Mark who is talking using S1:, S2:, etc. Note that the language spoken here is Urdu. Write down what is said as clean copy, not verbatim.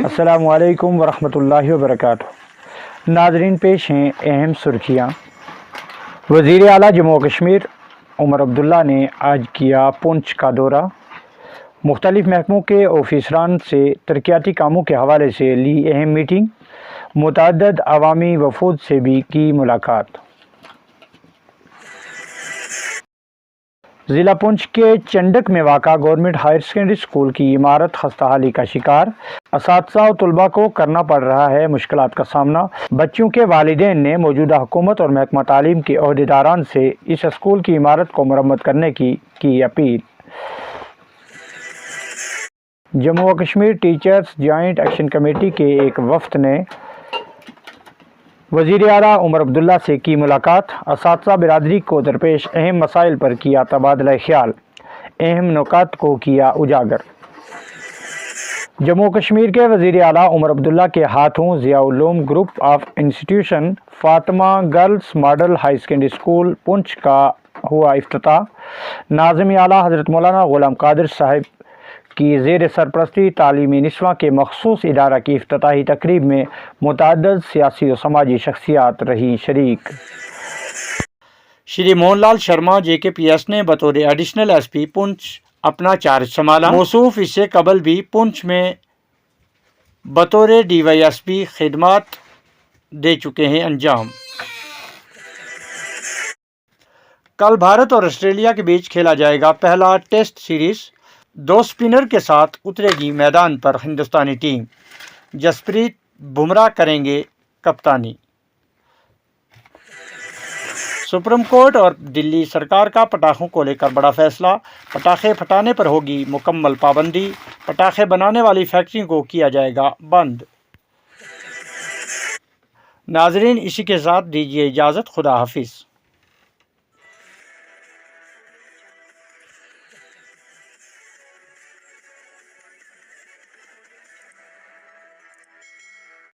S1: السلام علیکم ورحمۃ اللہ وبرکاتہ۔ ناظرین، پیش ہیں اہم سرخیاں۔ وزیر اعلیٰ جموں و کشمیر عمر عبداللہ نے آج کیا پونچھ کا دورہ۔ مختلف محکموں کے آفیسران سے ترقیاتی کاموں کے حوالے سے لی اہم میٹنگ۔ متعدد عوامی وفود سے بھی کی ملاقات۔ ضلع پونچھ کے چنڈک میں واقع گورنمنٹ ہائر سیکنڈری اسکول کی عمارت خستہ حالی کا شکار۔ اساتذہ و طلباء کو کرنا پڑ رہا ہے مشکلات کا سامنا۔ بچوں کے والدین نے موجودہ حکومت اور محکمہ تعلیم کے عہدیداران سے اس اسکول کی عمارت کو مرمت کرنے کی اپیل۔ جموں و Kashmir teachers joint action committee کے ایک وفد نے وزیر اعلیٰ عمر عبداللہ سے کی ملاقات۔ اساتذہ برادری کو درپیش اہم مسائل پر کیا تبادلہ خیال، اہم نکات کو کیا اجاگر۔ جموں و کشمیر کے وزیر اعلیٰ عمر عبداللہ کے ہاتھوں Zia ul Uloom group of institution Fatima girls model high secondary school Poonch کا ہوا افتتاح۔ ناظم اعلیٰ حضرت مولانا غلام قادر صاحب کی زیر سرپرستی تعلیمی نسواں کے مخصوص ادارہ کی افتتاحی تقریب میں متعدد سیاسی و سماجی شخصیات رہی شریک۔ شری موہن لال شرما جے کے پی ایس نے بطور ایڈیشنل ایس پی پونچھ اپنا چارج سنبھالا۔ موصوف اس سے قبل بھی پونچھ میں بطور ڈی وائی ایس پی خدمات دے چکے ہیں انجام۔ کل بھارت اور آسٹریلیا کے بیچ کھیلا جائے گا پہلا ٹیسٹ سیریز۔ 2 اسپنر کے ساتھ اترے گی میدان پر ہندوستانی ٹیم۔ جسپریت بمراہ کریں گے کپتانی۔ سپریم کورٹ اور دلی سرکار کا پٹاخوں کو لے کر بڑا فیصلہ۔ پٹاخے پھٹانے پر ہوگی مکمل پابندی۔ پٹاخے بنانے والی فیکٹریوں کو کیا جائے گا بند۔ ناظرین، اسی کے ساتھ دیجیے اجازت۔ خدا حافظ۔